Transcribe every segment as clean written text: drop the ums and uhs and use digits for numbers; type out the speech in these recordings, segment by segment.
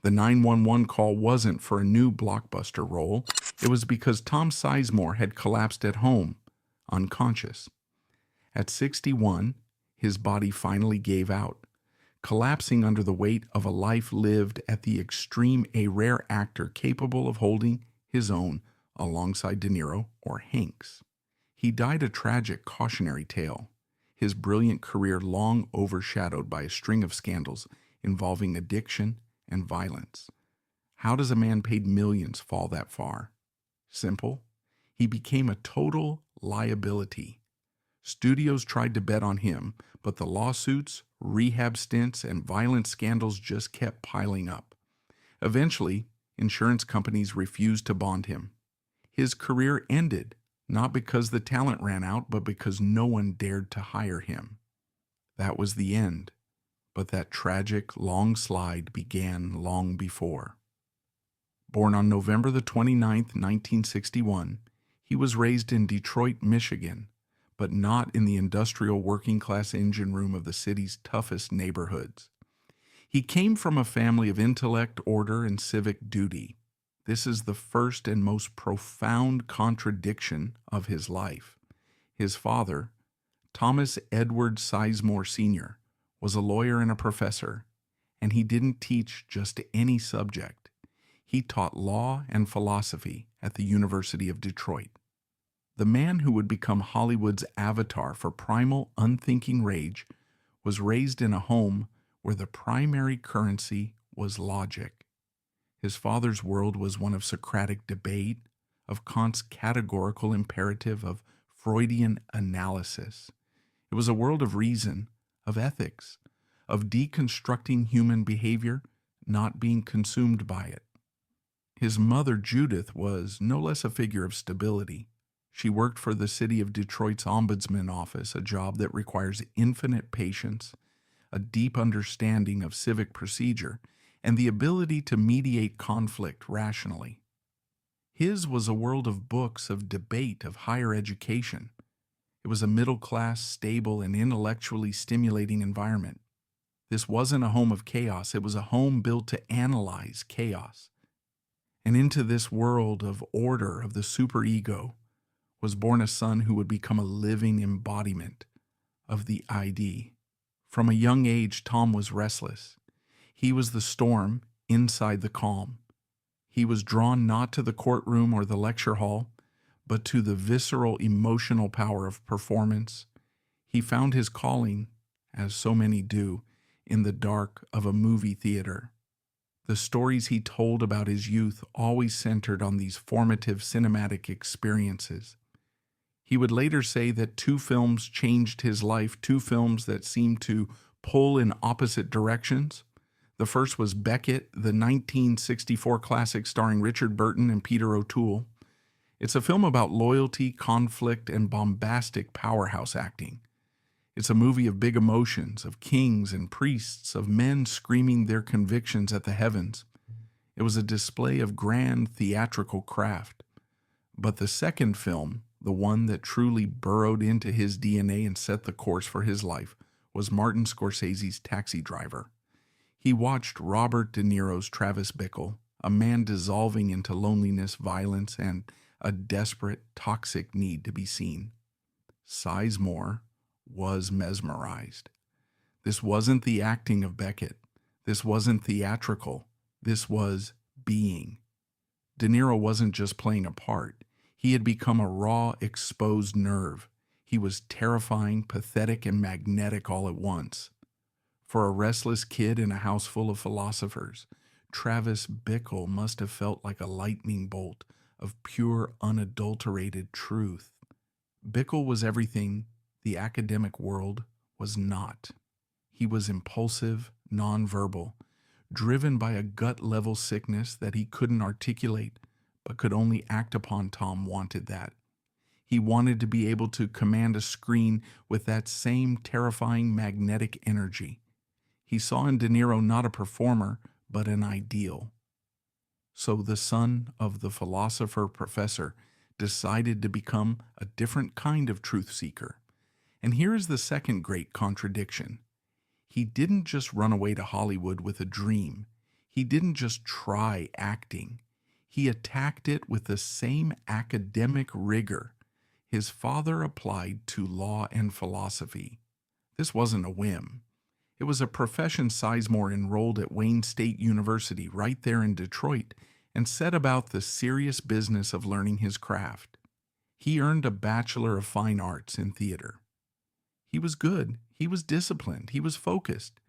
The 911 call wasn't for a new blockbuster role. It was because Tom Sizemore had collapsed at home, unconscious. At 61, his body finally gave out, collapsing under the weight of a life lived at the extreme, a rare actor capable of holding his own alongside De Niro or Hanks. He died a tragic cautionary tale, his brilliant career long overshadowed by a string of scandals involving addiction and violence. How does a man paid millions fall that far? Simple. He became a total liability. Studios tried to bet on him, but the lawsuits, rehab stints, and violent scandals just kept piling up. Eventually, insurance companies refused to bond him. His career ended, not because the talent ran out, but because no one dared to hire him. That was the end, but that tragic, long slide began long before. Born on November the 29th, 1961, he was raised in Detroit, Michigan, but not in the industrial working-class engine room of the city's toughest neighborhoods. He came from a family of intellect, order, and civic duty. This is the first and most profound contradiction of his life. His father, Thomas Edward Sizemore Sr., was a lawyer and a professor, and he didn't teach just any subject. He taught law and philosophy at the University of Detroit. The man who would become Hollywood's avatar for primal, unthinking rage was raised in a home where the primary currency was logic. His father's world was one of Socratic debate, of Kant's categorical imperative, of Freudian analysis. It was a world of reason, of ethics, of deconstructing human behavior, not being consumed by it. His mother, Judith, was no less a figure of stability. She worked for the city of Detroit's ombudsman office, a job that requires infinite patience, a deep understanding of civic procedure, and the ability to mediate conflict rationally. His was a world of books, of debate, of higher education. It was a middle-class, stable, and intellectually stimulating environment. This wasn't a home of chaos. It was a home built to analyze chaos. And into this world of order, of the superego, was born a son who would become a living embodiment of the ID. From a young age, Tom was restless. He was the storm inside the calm. He was drawn not to the courtroom or the lecture hall, but to the visceral emotional power of performance. He found his calling, as so many do, in the dark of a movie theater. The stories he told about his youth always centered on these formative cinematic experiences. He would later say that 2 films changed his life, 2 films that seemed to pull in opposite directions. The first was Beckett, the 1964 classic starring Richard Burton and Peter O'Toole. It's a film about loyalty, conflict, and bombastic powerhouse acting. It's a movie of big emotions, of kings and priests, of men screaming their convictions at the heavens. It was a display of grand theatrical craft. But the second film, the one that truly burrowed into his DNA and set the course for his life, was Martin Scorsese's Taxi Driver. He watched Robert De Niro's Travis Bickle, a man dissolving into loneliness, violence, and a desperate, toxic need to be seen. Sizemore was mesmerized. This wasn't the acting of Beckett. This wasn't theatrical. This was being. De Niro wasn't just playing a part. He had become a raw, exposed nerve. He was terrifying, pathetic, and magnetic all at once. For a restless kid in a house full of philosophers, Travis Bickle must have felt like a lightning bolt of pure, unadulterated truth. Bickle was everything the academic world was not. He was impulsive, nonverbal, driven by a gut-level sickness that he couldn't articulate, but could only act upon. Tom wanted that. He wanted to be able to command a screen with that same terrifying magnetic energy. He saw in De Niro not a performer, but an ideal. So the son of the philosopher-professor decided to become a different kind of truth seeker. And here is the second great contradiction. He didn't just run away to Hollywood with a dream. He didn't just try acting, he attacked it with the same academic rigor his father applied to law and philosophy. This wasn't a whim. It was a profession Sizemore enrolled at Wayne State University right there in Detroit and set about the serious business of learning his craft. He earned a Bachelor of Fine Arts in theater. He was good, he was disciplined, he was focused.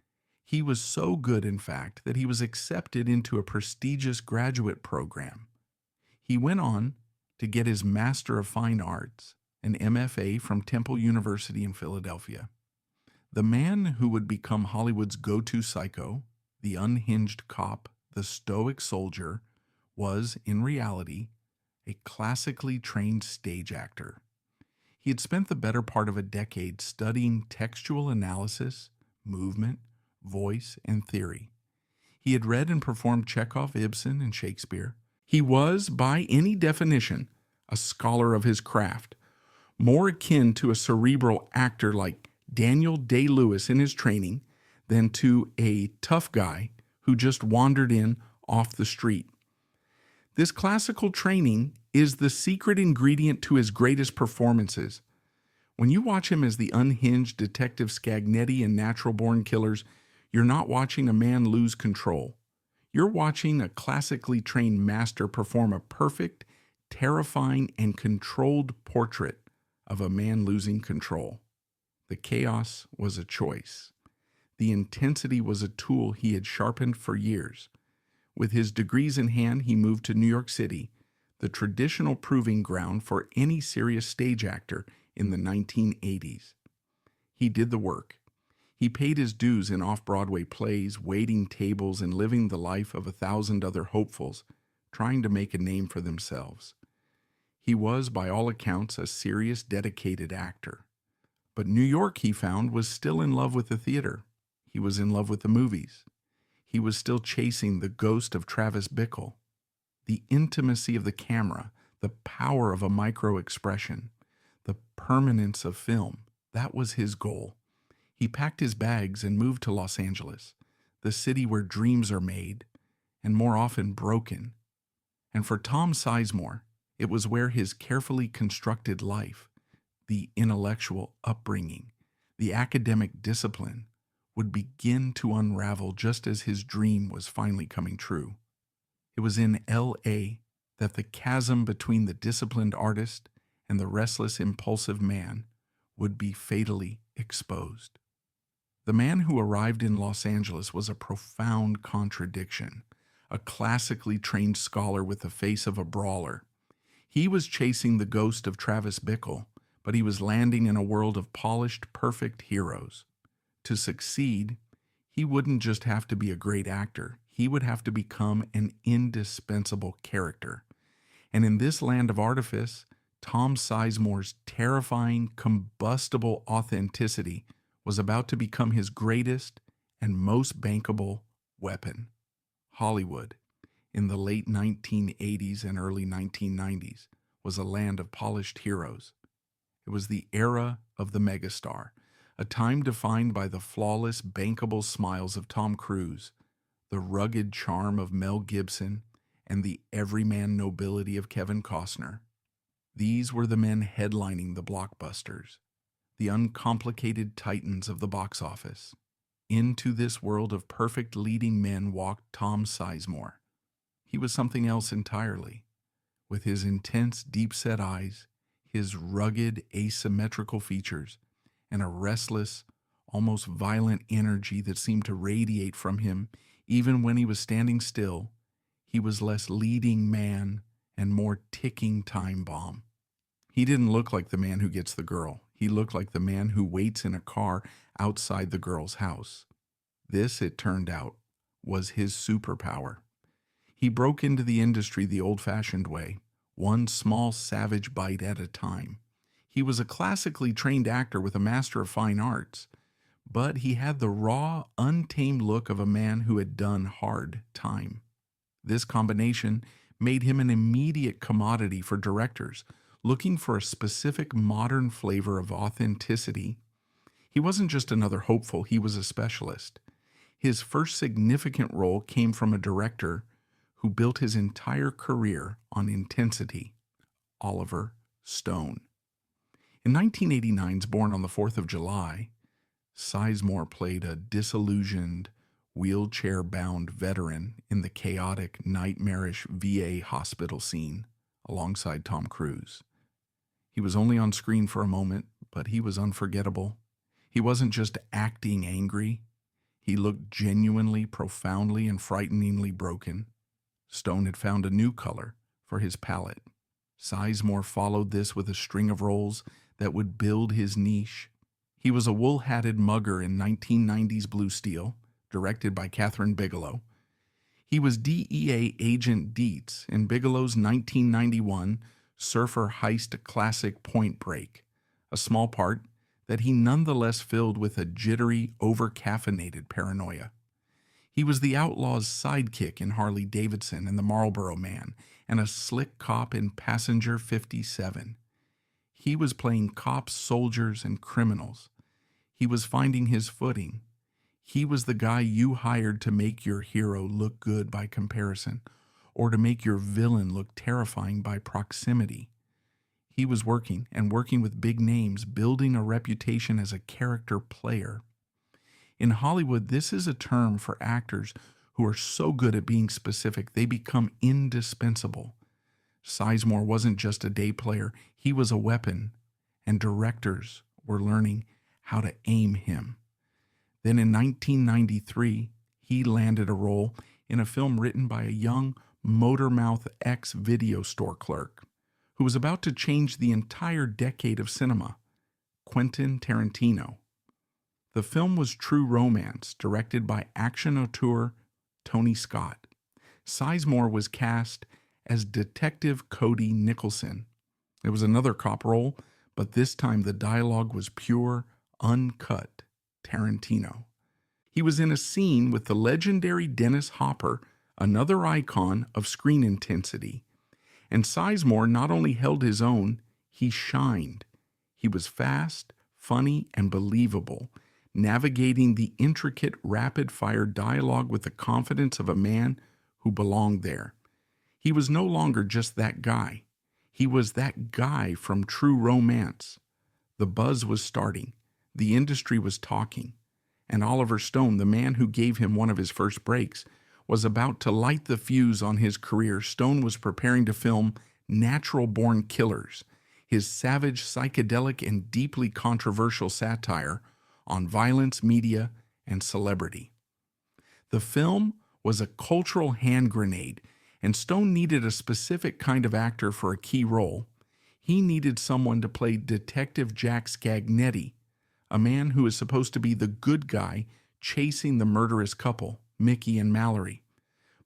He was so good, in fact, that he was accepted into a prestigious graduate program. He went on to get his Master of Fine Arts, an MFA from Temple University in Philadelphia. The man who would become Hollywood's go-to psycho, the unhinged cop, the stoic soldier, was, in reality, a classically trained stage actor. He had spent the better part of a decade studying textual analysis, movement, voice, and theory. He had read and performed Chekhov, Ibsen, and Shakespeare. He was, by any definition, a scholar of his craft, more akin to a cerebral actor like Daniel Day-Lewis in his training than to a tough guy who just wandered in off the street. This classical training is the secret ingredient to his greatest performances. When you watch him as the unhinged Detective Scagnetti in Natural Born Killers, you're not watching a man lose control. You're watching a classically trained master perform a perfect, terrifying, and controlled portrait of a man losing control. The chaos was a choice. The intensity was a tool he had sharpened for years. With his degrees in hand, he moved to New York City, the traditional proving ground for any serious stage actor in the 1980s. He did the work. He paid his dues in off-Broadway plays, waiting tables, and living the life of 1,000 other hopefuls, trying to make a name for themselves. He was, by all accounts, a serious, dedicated actor. But New York, he found, was still in love with the theater. He was in love with the movies. He was still chasing the ghost of Travis Bickle. The intimacy of the camera, the power of a micro-expression, the permanence of film, that was his goal. He packed his bags and moved to Los Angeles, the city where dreams are made, and more often broken. And for Tom Sizemore, it was where his carefully constructed life, the intellectual upbringing, the academic discipline, would begin to unravel just as his dream was finally coming true. It was in L.A. that the chasm between the disciplined artist and the restless, impulsive man would be fatally exposed. The man who arrived in Los Angeles was a profound contradiction, a classically trained scholar with the face of a brawler. He was chasing the ghost of Travis Bickle, but he was landing in a world of polished, perfect heroes. To succeed, he wouldn't just have to be a great actor, he would have to become an indispensable character. And in this land of artifice, Tom Sizemore's terrifying, combustible authenticity was about to become his greatest and most bankable weapon. Hollywood, in the late 1980s and early 1990s, was a land of polished heroes. It was the era of the megastar, a time defined by the flawless, bankable smiles of Tom Cruise, the rugged charm of Mel Gibson, and the everyman nobility of Kevin Costner. These were the men headlining the blockbusters, the uncomplicated titans of the box office. Into this world of perfect leading men walked Tom Sizemore. He was something else entirely. With his intense, deep-set eyes, his rugged, asymmetrical features, and a restless, almost violent energy that seemed to radiate from him even when he was standing still, he was less leading man and more ticking time bomb. He didn't look like the man who gets the girl. He looked like the man who waits in a car outside the girl's house. This, it turned out, was his superpower. He broke into the industry the old-fashioned way, one small savage bite at a time. He was a classically trained actor with a Master of Fine Arts, but he had the raw, untamed look of a man who had done hard time. This combination made him an immediate commodity for directors looking for a specific modern flavor of authenticity. He wasn't just another hopeful, he was a specialist. His first significant role came from a director who built his entire career on intensity, Oliver Stone. In 1989's Born on the 4th of July, Sizemore played a disillusioned, wheelchair-bound veteran in the chaotic, nightmarish VA hospital scene alongside Tom Cruise. He was only on screen for a moment, but he was unforgettable. He wasn't just acting angry. He looked genuinely, profoundly, and frighteningly broken. Stone had found a new color for his palette. Sizemore followed this with a string of roles that would build his niche. He was a wool-hatted mugger in 1990's Blue Steel, directed by Kathryn Bigelow. He was DEA Agent Dietz in Bigelow's 1991 surfer heist classic Point Break, a small part that he nonetheless filled with a jittery, over-caffeinated paranoia. He was the outlaw's sidekick in Harley Davidson and the Marlboro Man, and a slick cop in Passenger 57. He was playing cops, soldiers, and criminals. He was finding his footing. He was the guy you hired to make your hero look good by comparison, or to make your villain look terrifying by proximity. He was working with big names, building a reputation as a character player. In Hollywood, this is a term for actors who are so good at being specific, they become indispensable. Sizemore wasn't just a day player, he was a weapon, and directors were learning how to aim him. Then in 1993, he landed a role in a film written by a young motormouth ex-video store clerk who was about to change the entire decade of cinema, Quentin Tarantino. The film was True Romance, directed by action auteur Tony Scott. Sizemore was cast as Detective Cody Nicholson. It was another cop role, but this time the dialogue was pure, uncut Tarantino. He was in a scene with the legendary Dennis Hopper, another icon of screen intensity. And Sizemore not only held his own, he shined. He was fast, funny, and believable, navigating the intricate, rapid-fire dialogue with the confidence of a man who belonged there. He was no longer just that guy. He was that guy from True Romance. The buzz was starting. The industry was talking. And Oliver Stone, the man who gave him one of his first breaks, was about to light the fuse on his career. Stone was preparing to film Natural Born Killers, his savage, psychedelic, and deeply controversial satire on violence, media, and celebrity. The film was a cultural hand grenade, and Stone needed a specific kind of actor for a key role. He needed someone to play Detective Jack Scagnetti, a man who is supposed to be the good guy chasing the murderous couple, Mickey and Mallory.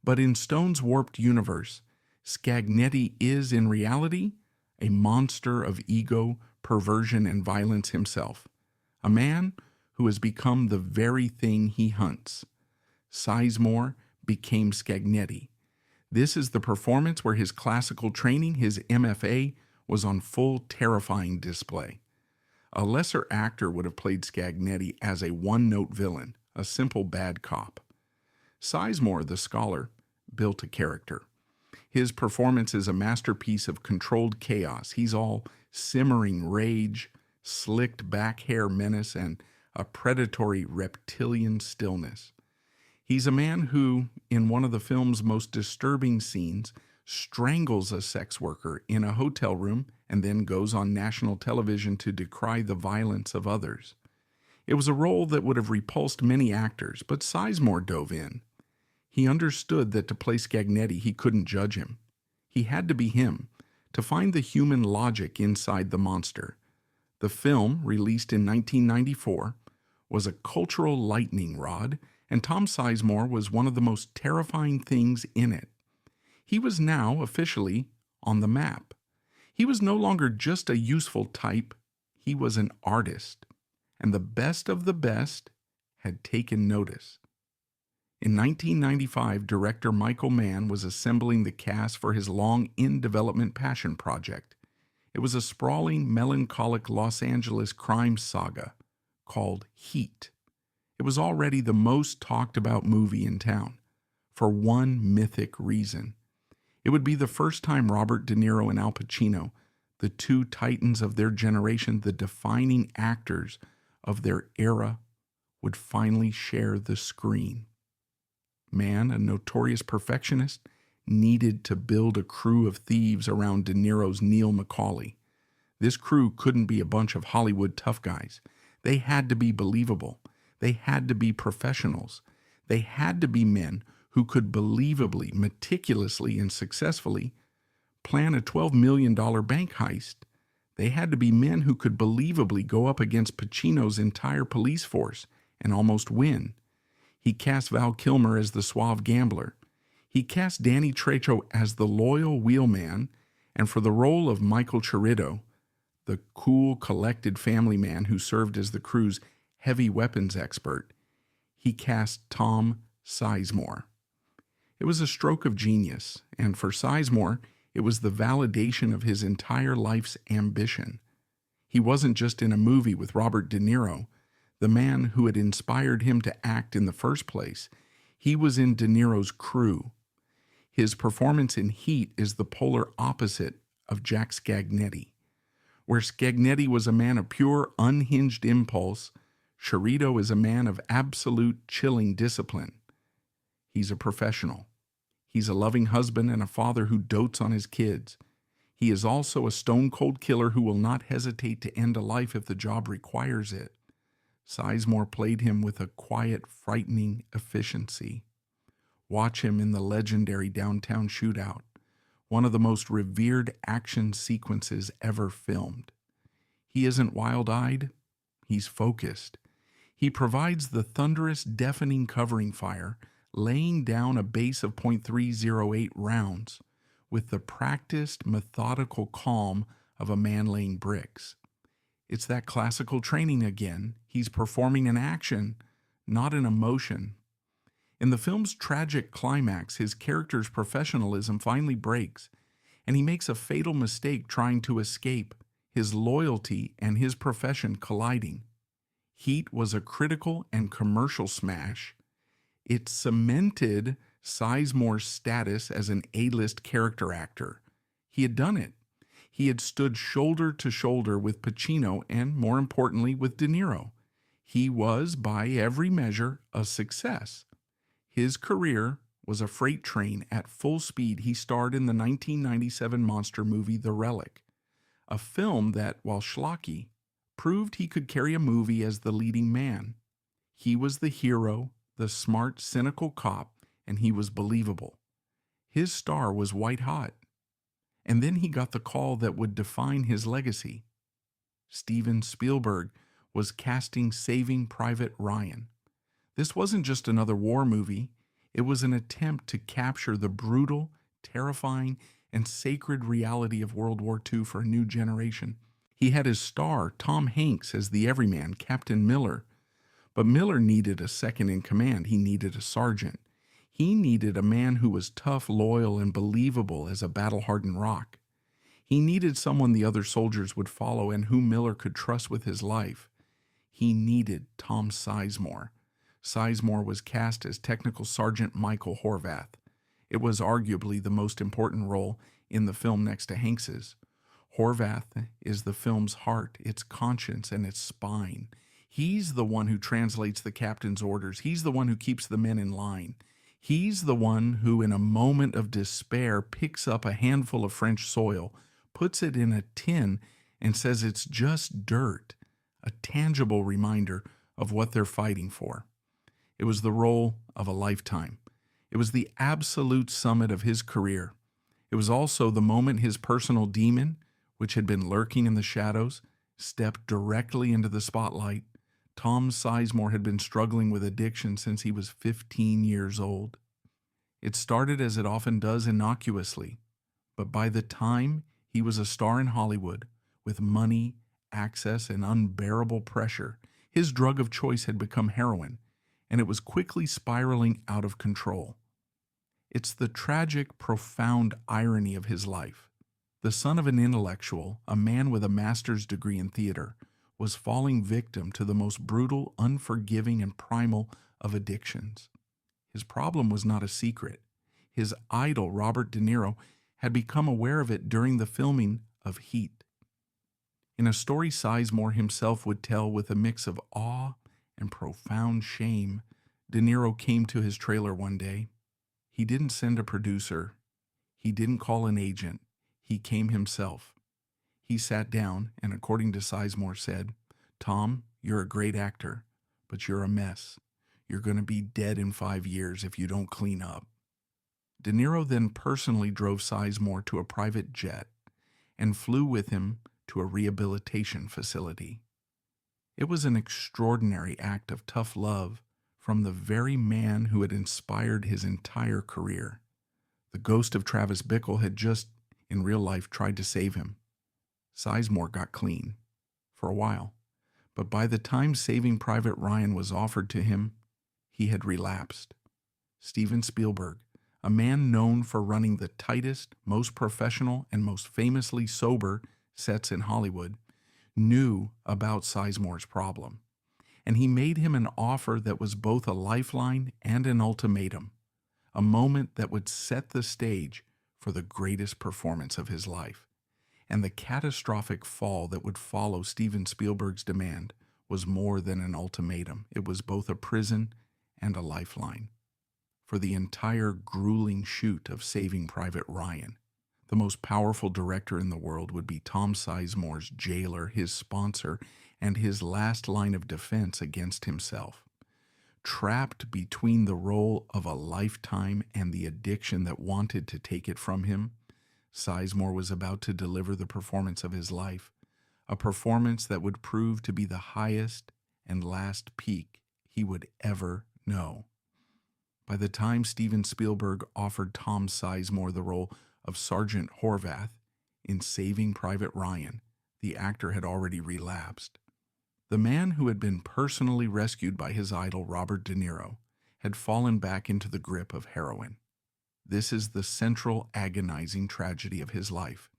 But in Stone's warped universe, Scagnetti is, in reality, a monster of ego, perversion, and violence himself. A man who has become the very thing he hunts. Sizemore became Scagnetti. This is the performance where his classical training, his MFA, was on full terrifying display. A lesser actor would have played Scagnetti as a one-note villain, a simple bad cop. Sizemore, the scholar, built a character. His performance is a masterpiece of controlled chaos. He's all simmering rage, slicked back hair menace, and a predatory reptilian stillness. He's a man who, in one of the film's most disturbing scenes, strangles a sex worker in a hotel room and then goes on national television to decry the violence of others. It was a role that would have repulsed many actors, but Sizemore dove in. He understood that to play Scagnetti, he couldn't judge him. He had to be him, to find the human logic inside the monster. The film, released in 1994, was a cultural lightning rod, and Tom Sizemore was one of the most terrifying things in it. He was now officially on the map. He was no longer just a useful type, he was an artist, and the best of the best had taken notice. In 1995, director Michael Mann was assembling the cast for his long in-development passion project. It was a sprawling, melancholic Los Angeles crime saga called Heat. It was already the most talked about movie in town, for one mythic reason. It would be the first time Robert De Niro and Al Pacino, the two titans of their generation, the defining actors of their era, would finally share the screen. Mann, a notorious perfectionist, needed to build a crew of thieves around De Niro's Neil McCauley. This crew couldn't be a bunch of Hollywood tough guys. They had to be believable. They had to be professionals. They had to be men who could believably, meticulously, and successfully plan a $12 million bank heist. They had to be men who could believably go up against Pacino's entire police force and almost win. He cast Val Kilmer as the suave gambler. He cast Danny Trejo as the loyal wheelman, and for the role of Michael Cheritto, the cool, collected family man who served as the crew's heavy weapons expert, he cast Tom Sizemore. It was a stroke of genius, and for Sizemore, it was the validation of his entire life's ambition. He wasn't just in a movie with Robert De Niro, the man who had inspired him to act in the first place. He was in De Niro's crew. His performance in Heat is the polar opposite of Jack Scagnetti. Where Scagnetti was a man of pure, unhinged impulse, Cheritto is a man of absolute, chilling discipline. He's a professional. He's a loving husband and a father who dotes on his kids. He is also a stone-cold killer who will not hesitate to end a life if the job requires it. Sizemore played him with a quiet, frightening efficiency. Watch him in the legendary Downtown Shootout, one of the most revered action sequences ever filmed. He isn't wild-eyed, he's focused. He provides the thunderous, deafening covering fire, laying down a base of .308 rounds with the practiced, methodical calm of a man laying bricks. It's that classical training again. He's performing an action, not an emotion. In the film's tragic climax, his character's professionalism finally breaks, and he makes a fatal mistake trying to escape, his loyalty and his profession colliding. Heat was a critical and commercial smash. It cemented Sizemore's status as an A-list character actor. He had done it. He had stood shoulder to shoulder with Pacino and, more importantly, with De Niro. He was, by every measure, a success. His career was a freight train at full speed. He starred in the 1997 monster movie The Relic, a film that, while schlocky, proved he could carry a movie as the leading man. He was the hero, the smart, cynical cop, and he was believable. His star was white hot. And then he got the call that would define his legacy. Steven Spielberg was casting Saving Private Ryan. This wasn't just another war movie. It was an attempt to capture the brutal, terrifying, and sacred reality of World War II for a new generation. He had his star, Tom Hanks, as the everyman, Captain Miller. But Miller needed a second in command. He needed a sergeant. He needed a man who was tough, loyal, and believable as a battle-hardened rock. He needed someone the other soldiers would follow and whom Miller could trust with his life. He needed Tom Sizemore. Sizemore was cast as Technical Sergeant Michael Horvath. It was arguably the most important role in the film next to Hanks's. Horvath is the film's heart, its conscience, and its spine. He's the one who translates the captain's orders. He's the one who keeps the men in line. He's the one who, in a moment of despair, picks up a handful of French soil, puts it in a tin, and says it's just dirt, a tangible reminder of what they're fighting for. It was the role of a lifetime. It was the absolute summit of his career. It was also the moment his personal demon, which had been lurking in the shadows, stepped directly into the spotlight. Tom Sizemore had been struggling with addiction since he was 15 years old. It started as it often does, innocuously, but by the time he was a star in Hollywood, with money, access, and unbearable pressure, his drug of choice had become heroin, and it was quickly spiraling out of control. It's the tragic, profound irony of his life. The son of an intellectual, a man with a master's degree in theater, was falling victim to the most brutal, unforgiving, and primal of addictions. His problem was not a secret. His idol, Robert De Niro, had become aware of it during the filming of Heat. In a story Sizemore himself would tell with a mix of awe and profound shame, De Niro came to his trailer one day. He didn't send a producer. He didn't call an agent. He came himself. He sat down and, according to Sizemore, said, "Tom, you're a great actor, but you're a mess. You're going to be dead in 5 years if you don't clean up." De Niro then personally drove Sizemore to a private jet and flew with him to a rehabilitation facility. It was an extraordinary act of tough love from the very man who had inspired his entire career. The ghost of Travis Bickle had just, in real life, tried to save him. Sizemore got clean, for a while, but by the time Saving Private Ryan was offered to him, he had relapsed. Steven Spielberg, a man known for running the tightest, most professional, and most famously sober sets in Hollywood, knew about Sizemore's problem, and he made him an offer that was both a lifeline and an ultimatum, a moment that would set the stage for the greatest performance of his life. And the catastrophic fall that would follow Steven Spielberg's demand was more than an ultimatum. It was both a prison and a lifeline. For the entire grueling shoot of Saving Private Ryan, the most powerful director in the world would be Tom Sizemore's jailer, his sponsor, and his last line of defense against himself. Trapped between the role of a lifetime and the addiction that wanted to take it from him, Sizemore was about to deliver the performance of his life, a performance that would prove to be the highest and last peak he would ever know. By the time Steven Spielberg offered Tom Sizemore the role of Sergeant Horvath in Saving Private Ryan, the actor had already relapsed. The man who had been personally rescued by his idol Robert De Niro had fallen back into the grip of heroin. This is the central agonizing tragedy of his life.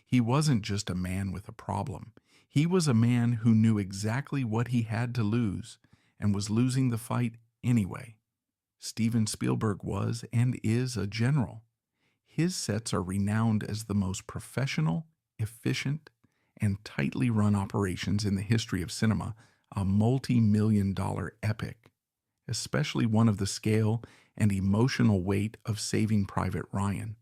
He wasn't just a man with a problem. He was a man who knew exactly what he had to lose and was losing the fight anyway. Steven Spielberg was and is a general. His sets are renowned as the most professional, efficient, and tightly run operations in the history of cinema, a multi-million-dollar epic, especially one of the scale and emotional weight of Saving Private Ryan,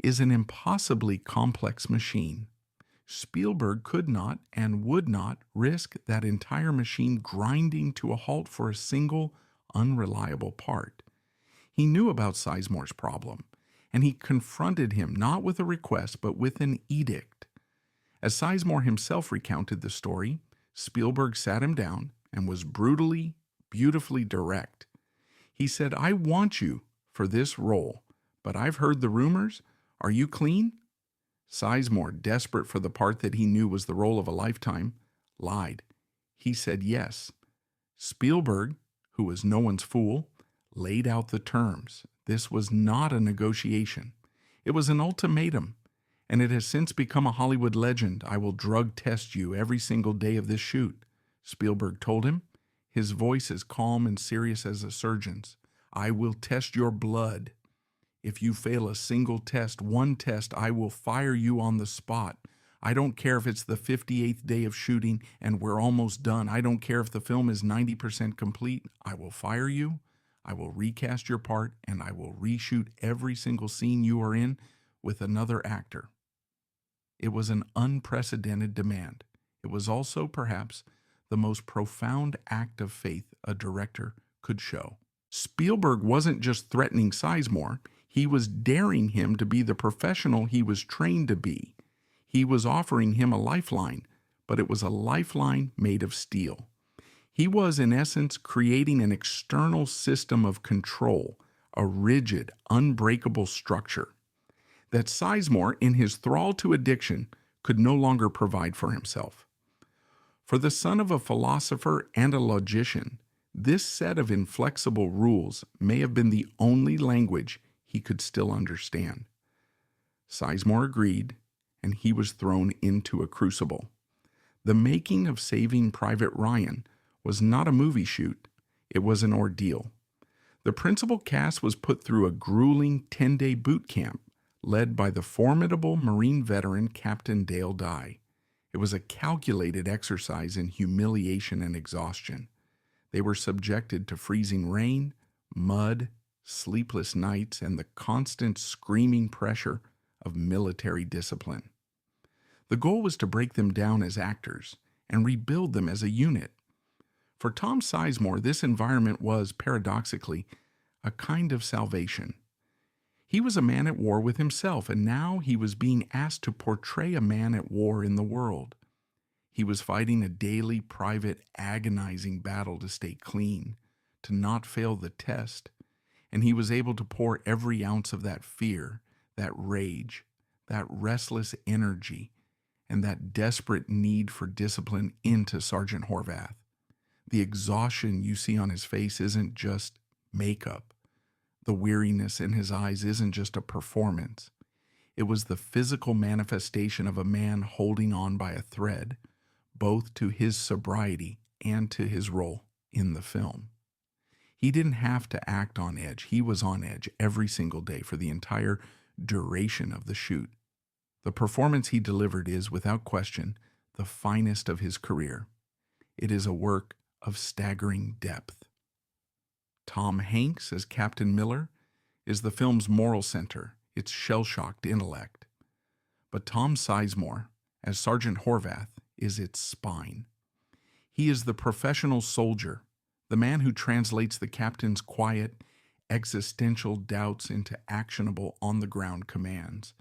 is an impossibly complex machine. Spielberg could not and would not risk that entire machine grinding to a halt for a single, unreliable part. He knew about Sizemore's problem, and he confronted him not with a request but with an edict. As Sizemore himself recounted the story, Spielberg sat him down and was brutally, beautifully direct. He said, "I want you for this role, but I've heard the rumors. Are you clean?" Sizemore, desperate for the part that he knew was the role of a lifetime, lied. He said yes. Spielberg, who was no one's fool, laid out the terms. This was not a negotiation. It was an ultimatum, and it has since become a Hollywood legend. "I will drug test you every single day of this shoot," Spielberg told him, his voice as calm and serious as a surgeon's. "I will test your blood. If you fail a single test, one test, I will fire you on the spot. I don't care if it's the 58th day of shooting and we're almost done. I don't care if the film is 90% complete. I will fire you. I will recast your part, and I will reshoot every single scene you are in with another actor." It was an unprecedented demand. It was also, perhaps, the most profound act of faith a director could show. Spielberg wasn't just threatening Sizemore, he was daring him to be the professional he was trained to be. He was offering him a lifeline, but it was a lifeline made of steel. He was, in essence, creating an external system of control, a rigid, unbreakable structure that Sizemore, in his thrall to addiction, could no longer provide for himself. For the son of a philosopher and a logician, this set of inflexible rules may have been the only language he could still understand. Sizemore agreed, and he was thrown into a crucible. The making of Saving Private Ryan was not a movie shoot, it was an ordeal. The principal cast was put through a grueling 10-day boot camp led by the formidable Marine veteran Captain Dale Dye. It was a calculated exercise in humiliation and exhaustion. They were subjected to freezing rain, mud, sleepless nights, and the constant screaming pressure of military discipline. The goal was to break them down as actors and rebuild them as a unit. For Tom Sizemore, this environment was, paradoxically, a kind of salvation. He was a man at war with himself, and now he was being asked to portray a man at war in the world. He was fighting a daily, private, agonizing battle to stay clean, to not fail the test, and he was able to pour every ounce of that fear, that rage, that restless energy, and that desperate need for discipline into Sergeant Horvath. The exhaustion you see on his face isn't just makeup. The weariness in his eyes isn't just a performance. It was the physical manifestation of a man holding on by a thread, both to his sobriety and to his role in the film. He didn't have to act on edge. He was on edge every single day for the entire duration of the shoot. The performance he delivered is, without question, the finest of his career. It is a work of staggering depth. Tom Hanks as Captain Miller is the film's moral center, its shell-shocked intellect. But Tom Sizemore as Sergeant Horvath is its spine. He is the professional soldier, the man who translates the captain's quiet, existential doubts into actionable on-the-ground commands.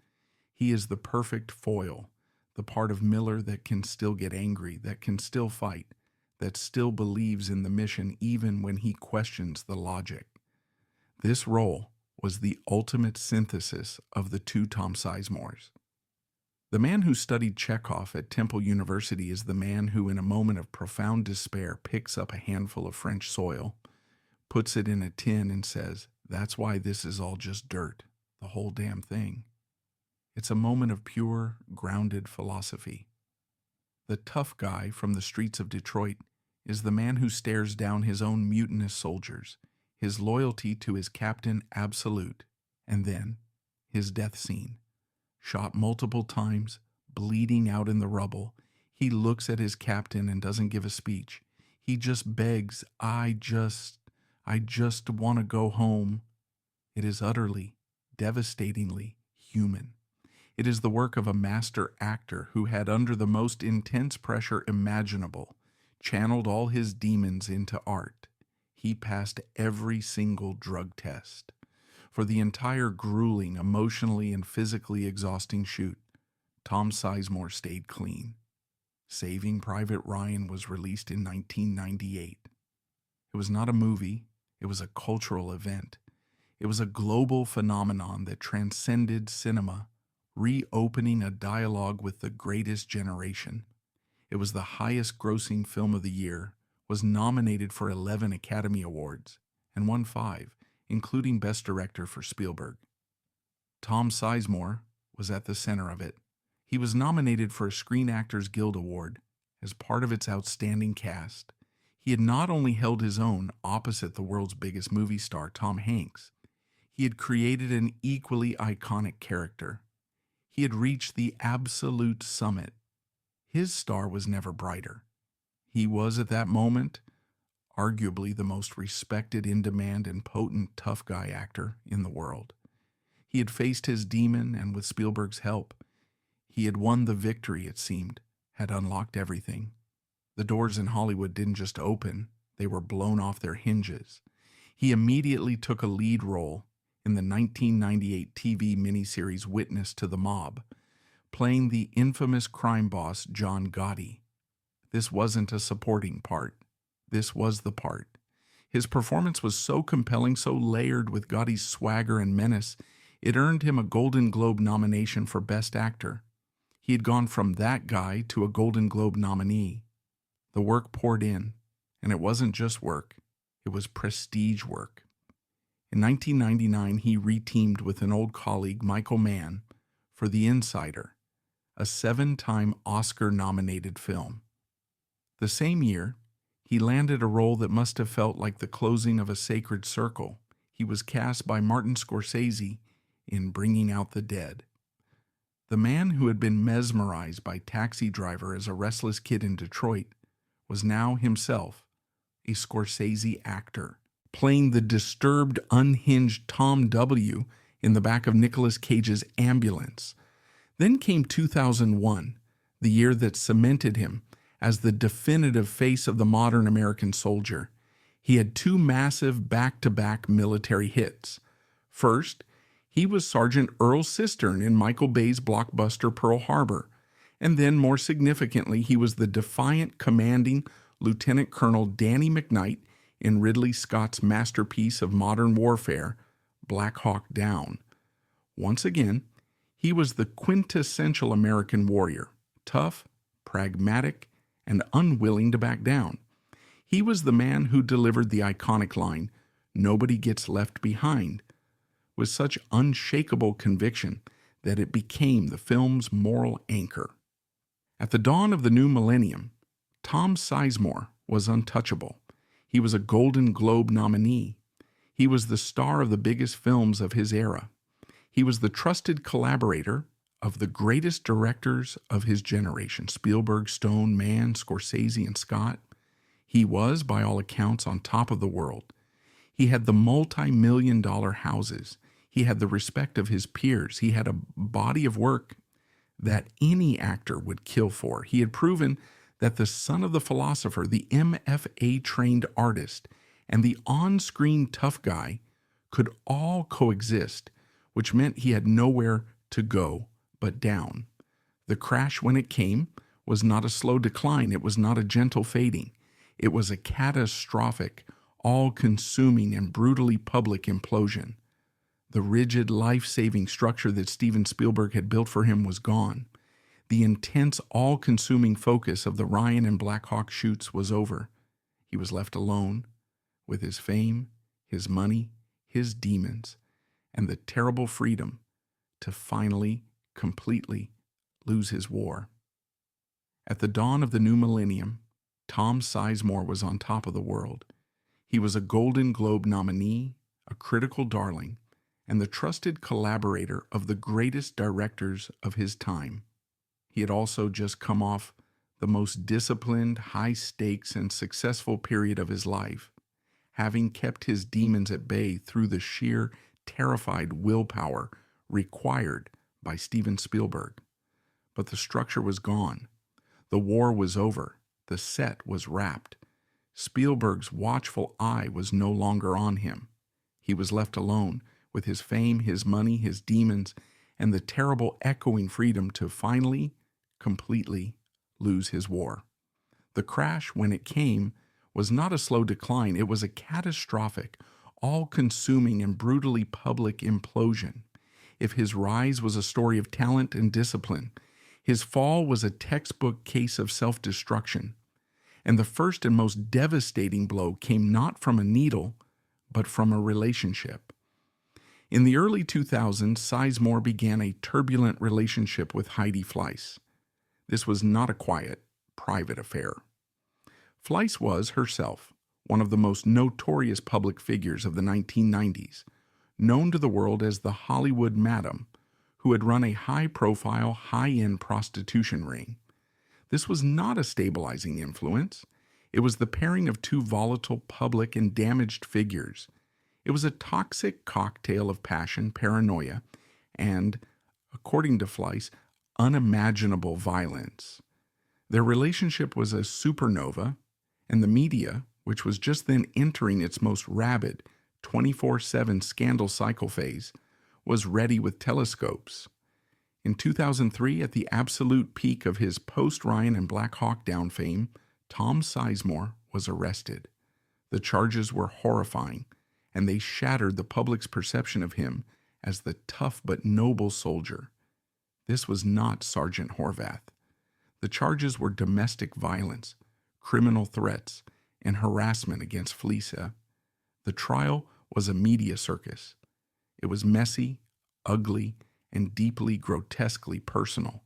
He is the perfect foil, the part of Miller that can still get angry, that can still fight, that still believes in the mission even when he questions the logic. This role was the ultimate synthesis of the two Tom Sizemores. The man who studied Chekhov at Temple University is the man who, in a moment of profound despair, picks up a handful of French soil, puts it in a tin, and says, "That's why this is all just dirt, the whole damn thing." It's a moment of pure, grounded philosophy. The tough guy from the streets of Detroit is the man who stares down his own mutinous soldiers, his loyalty to his captain absolute, and then his death scene. Shot multiple times, bleeding out in the rubble, he looks at his captain and doesn't give a speech. He just begs, I just want to go home." It is utterly, devastatingly human. It is the work of a master actor who had, under the most intense pressure imaginable, channeled all his demons into art. He passed every single drug test. For the entire grueling, emotionally and physically exhausting shoot, Tom Sizemore stayed clean. Saving Private Ryan was released in 1998. It was not a movie, it was a cultural event. It was a global phenomenon that transcended cinema, reopening a dialogue with the greatest generation. It was the highest-grossing film of the year, was nominated for 11 Academy Awards, and won 5, including Best Director for Spielberg. Tom Sizemore was at the center of it. He was nominated for a Screen Actors Guild Award as part of its outstanding cast. He had not only held his own opposite the world's biggest movie star, Tom Hanks, he had created an equally iconic character. He had reached the absolute summit. His star was never brighter. He was, at that moment, arguably the most respected, in-demand, and potent tough guy actor in the world. He had faced his demon, and with Spielberg's help, he had won the victory, it seemed, had unlocked everything. The doors in Hollywood didn't just open, they were blown off their hinges. He immediately took a lead role in the 1998 TV miniseries Witness to the Mob, playing the infamous crime boss John Gotti. This wasn't a supporting part. This was the part. His performance was so compelling, so layered with Gotti's swagger and menace, it earned him a Golden Globe nomination for Best Actor. He had gone from that guy to a Golden Globe nominee. The work poured in, and it wasn't just work. It was prestige work. In 1999, he reteamed with an old colleague, Michael Mann, for The Insider, a 7-time Oscar-nominated film. The same year, he landed a role that must have felt like the closing of a sacred circle. He was cast by Martin Scorsese in Bringing Out the Dead. The man who had been mesmerized by Taxi Driver as a restless kid in Detroit was now himself a Scorsese actor, playing the disturbed, unhinged Tom W. in the back of Nicolas Cage's Ambulance. Then came 2001, the year that cemented him as the definitive face of the modern American soldier. He had two massive back-to-back military hits. First, he was Sergeant Earl Cistern in Michael Bay's blockbuster Pearl Harbor, and then, more significantly, he was the defiant, commanding Lieutenant Colonel Danny McKnight in Ridley Scott's masterpiece of modern warfare, Black Hawk Down. Once again, he was the quintessential American warrior, tough, pragmatic, and unwilling to back down. He was the man who delivered the iconic line, "Nobody gets left behind," with such unshakable conviction that it became the film's moral anchor. At the dawn of the new millennium, Tom Sizemore was untouchable. He was a Golden Globe nominee. He was the star of the biggest films of his era. He was the trusted collaborator of the greatest directors of his generation, Spielberg, Stone, Mann, Scorsese, and Scott. He was, by all accounts, on top of the world. He had the multi-million-dollar houses. He had the respect of his peers. He had a body of work that any actor would kill for. He had proven that the son of the philosopher, the MFA-trained artist, and the on-screen tough guy could all coexist, which meant he had nowhere to go but down. The crash, when it came, was not a slow decline. It was not a gentle fading. It was a catastrophic, all-consuming, and brutally public implosion. The rigid, life-saving structure that Steven Spielberg had built for him was gone. The intense, all-consuming focus of the Ryan and Black Hawk shoots was over. He was left alone with his fame, his money, his demons, and the terrible freedom to finally, completely lose his war. At the dawn of the new millennium, Tom Sizemore was on top of the world. He was a Golden Globe nominee, a critical darling, and the trusted collaborator of the greatest directors of his time. He had also just come off the most disciplined, high-stakes, and successful period of his life, having kept his demons at bay through the sheer, terrified willpower required by Steven Spielberg. But the structure was gone. The war was over. The set was wrapped. Spielberg's watchful eye was no longer on him. He was left alone with his fame, his money, his demons, and the terrible echoing freedom to finally, completely lose his war. The crash, when it came, was not a slow decline. It was a catastrophic, all-consuming, and brutally public implosion. If his rise was a story of talent and discipline, his fall was a textbook case of self-destruction. And the first and most devastating blow came not from a needle, but from a relationship. In the early 2000s, Sizemore began a turbulent relationship with Heidi Fleiss. This was not a quiet, private affair. Fleiss was, herself, one of the most notorious public figures of the 1990s, known to the world as the Hollywood Madam, who had run a high-profile, high-end prostitution ring. This was not a stabilizing influence. It was the pairing of two volatile, public, and damaged figures. It was a toxic cocktail of passion, paranoia, and, according to Fleiss, unimaginable violence. Their relationship was a supernova, and the media, which was just then entering its most rabid, 24/7 scandal cycle phase, was ready with telescopes. In 2003, at the absolute peak of his post-Ryan and Black Hawk Down fame, Tom Sizemore was arrested. The charges were horrifying, and they shattered the public's perception of him as the tough but noble soldier. This was not Sergeant Horvath. The charges were domestic violence, criminal threats, and harassment against Felicia. The trial was a media circus. It was messy, ugly, and deeply, grotesquely personal.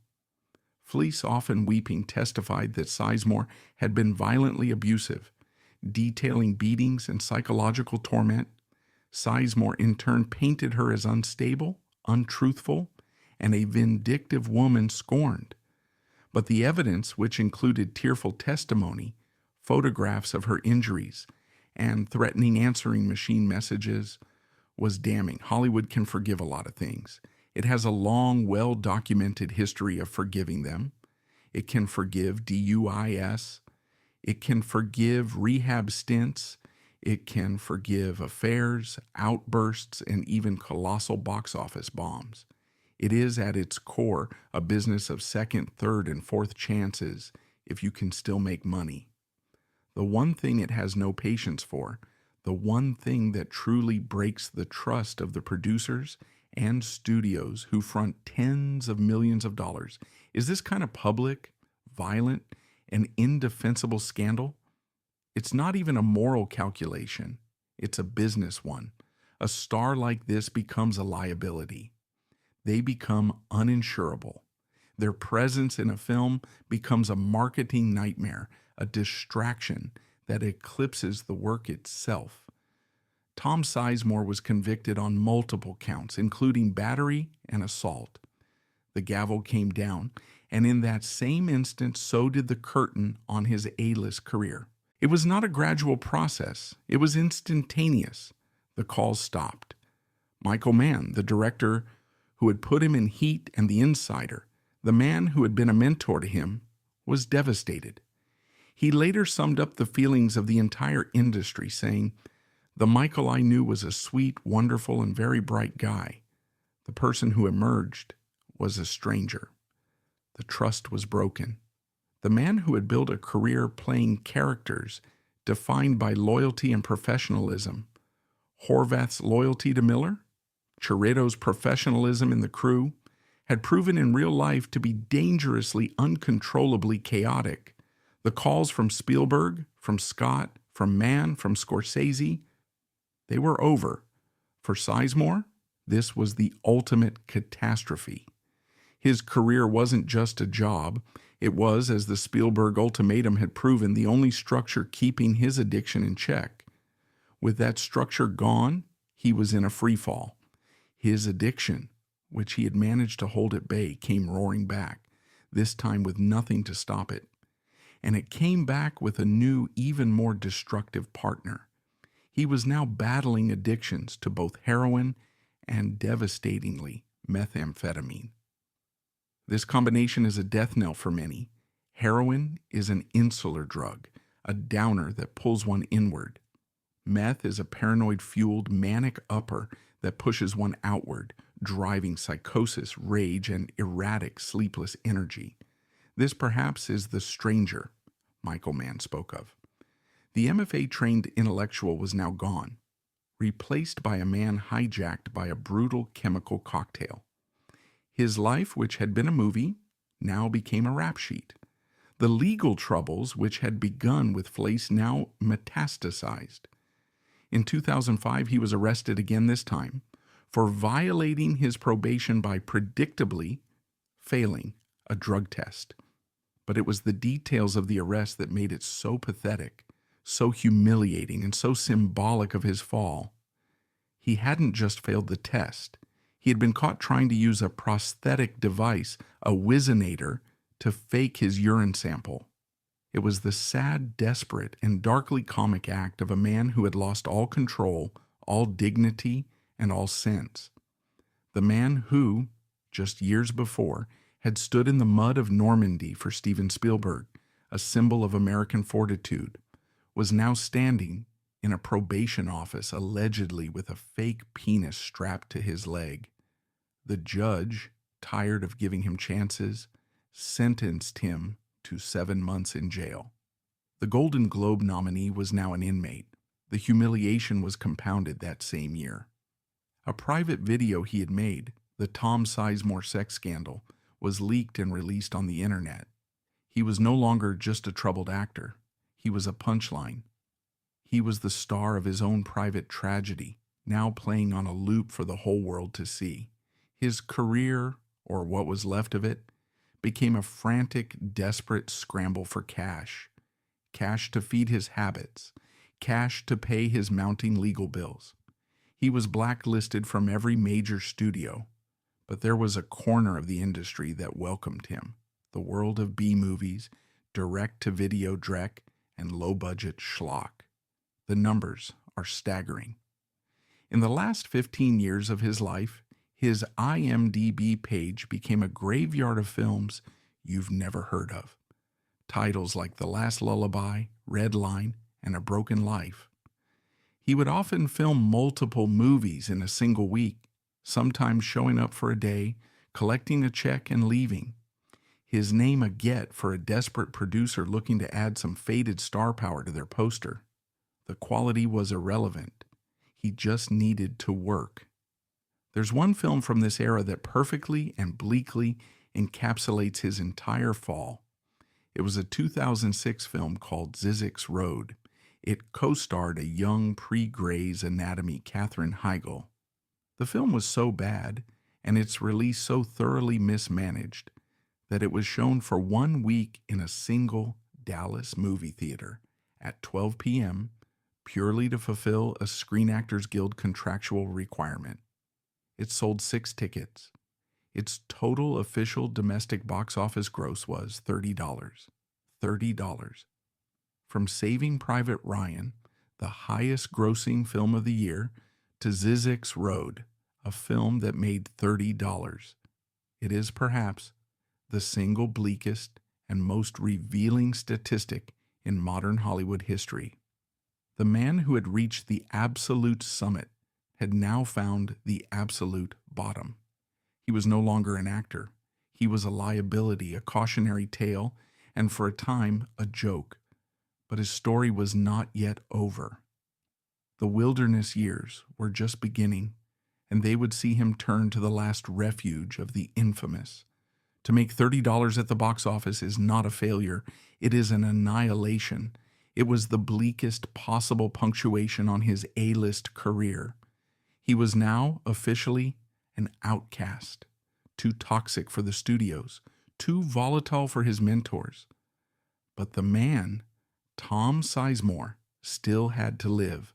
Fleece, often weeping, testified that Sizemore had been violently abusive, detailing beatings and psychological torment. Sizemore in turn painted her as unstable, untruthful, and a vindictive woman scorned. But the evidence, which included tearful testimony, photographs of her injuries, and threatening answering machine messages, was damning. Hollywood can forgive a lot of things. It has a long, well-documented history of forgiving them. It can forgive DUIs. It can forgive rehab stints. It can forgive affairs, outbursts, and even colossal box office bombs. It is at its core a business of second, third, and fourth chances if you can still make money. The one thing it has no patience for, the one thing that truly breaks the trust of the producers and studios who front tens of millions of dollars, is this kind of public, violent, and indefensible scandal. It's not even a moral calculation. It's a business one. A star like this becomes a liability. They become uninsurable. Their presence in a film becomes a marketing nightmare, a distraction that eclipses the work itself. Tom Sizemore was convicted on multiple counts, including battery and assault. The gavel came down, and in that same instant, so did the curtain on his A-list career. It was not a gradual process. It was instantaneous. The calls stopped. Michael Mann, the director who had put him in Heat and The Insider, the man who had been a mentor to him, was devastated. He later summed up the feelings of the entire industry, saying, "The Michael I knew was a sweet, wonderful, and very bright guy. The person who emerged was a stranger." The trust was broken. The man who had built a career playing characters defined by loyalty and professionalism, Horvath's loyalty to Miller, Chiarotto's professionalism in the crew, had proven in real life to be dangerously, uncontrollably chaotic. The calls from Spielberg, from Scott, from Mann, from Scorsese, they were over. For Sizemore, this was the ultimate catastrophe. His career wasn't just a job. It was, as the Spielberg ultimatum had proven, the only structure keeping his addiction in check. With that structure gone, he was in a freefall. His addiction, which he had managed to hold at bay, came roaring back, this time with nothing to stop it. And it came back with a new, even more destructive partner. He was now battling addictions to both heroin and, devastatingly, methamphetamine. This combination is a death knell for many. Heroin is an insular drug, a downer that pulls one inward. Meth is a paranoid-fueled manic upper that pushes one outward, driving psychosis, rage, and erratic, sleepless energy. This perhaps is the stranger Michael Mann spoke of. The MFA-trained intellectual was now gone, replaced by a man hijacked by a brutal chemical cocktail. His life, which had been a movie, now became a rap sheet. The legal troubles, which had begun with Fleece, now metastasized. In 2005, he was arrested again, this time for violating his probation by predictably failing a drug test. But it was the details of the arrest that made it so pathetic, so humiliating, and so symbolic of his fall. He hadn't just failed the test. He had been caught trying to use a prosthetic device, a Whizzinator, to fake his urine sample. It was the sad, desperate, and darkly comic act of a man who had lost all control, all dignity, and all sense. The man who, just years before, had stood in the mud of Normandy for Steven Spielberg, a symbol of American fortitude, was now standing in a probation office, allegedly with a fake penis strapped to his leg. The judge, tired of giving him chances, sentenced him to 7 months in jail. The Golden Globe nominee was now an inmate. The humiliation was compounded that same year. A private video he had made, the Tom Sizemore sex scandal, was leaked and released on the internet. He was no longer just a troubled actor. He was a punchline. He was the star of his own private tragedy, now playing on a loop for the whole world to see. His career, or what was left of it, became a frantic, desperate scramble for cash. Cash to feed his habits, cash to pay his mounting legal bills. He was blacklisted from every major studio, but there was a corner of the industry that welcomed him, the world of B-movies, direct-to-video dreck, and low-budget schlock. The numbers are staggering. In the last 15 years of his life, his IMDb page became a graveyard of films you've never heard of. Titles like The Last Lullaby, Red Line, and A Broken Life. He would often film multiple movies in a single week, sometimes showing up for a day, collecting a check, and leaving. His name a get for a desperate producer looking to add some faded star power to their poster. The quality was irrelevant. He just needed to work. There's one film from this era that perfectly and bleakly encapsulates his entire fall. It was a 2006 film called Sizemore Road. It co-starred a young pre-Grey's Anatomy Katherine Heigl. The film was so bad, and its release so thoroughly mismanaged, that it was shown for 1 week in a single Dallas movie theater at 12 p.m., purely to fulfill a Screen Actors Guild contractual requirement. It sold 6 tickets. Its total official domestic box office gross was $30. $30. From Saving Private Ryan, the highest grossing film of the year, to Sizemore Road, a film that made $30. It is perhaps the single bleakest and most revealing statistic in modern Hollywood history. The man who had reached the absolute summit had now found the absolute bottom. He was no longer an actor. He was a liability, a cautionary tale, and for a time, a joke. But his story was not yet over. The wilderness years were just beginning, and they would see him turn to the last refuge of the infamous. To make $30 at the box office is not a failure. It is an annihilation. It was the bleakest possible punctuation on his A-list career. He was now officially an outcast, too toxic for the studios, too volatile for his mentors. But the man, Tom Sizemore, still had to live.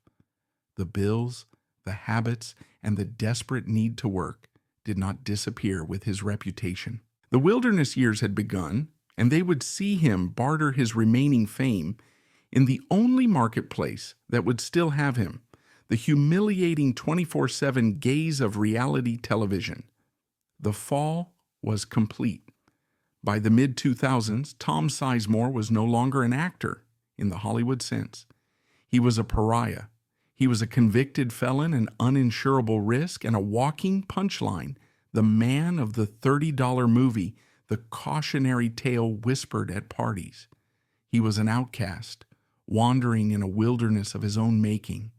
The bills, the habits, and the desperate need to work did not disappear with his reputation. The wilderness years had begun, and they would see him barter his remaining fame in the only marketplace that would still have him, the humiliating 24/7 gaze of reality television. The fall was complete. By the mid-2000s, Tom Sizemore was no longer an actor in the Hollywood sense. He was a pariah. He was a convicted felon, an uninsurable risk, and a walking punchline, the man of the $30 movie, the cautionary tale whispered at parties. He was an outcast, wandering in a wilderness of his own making,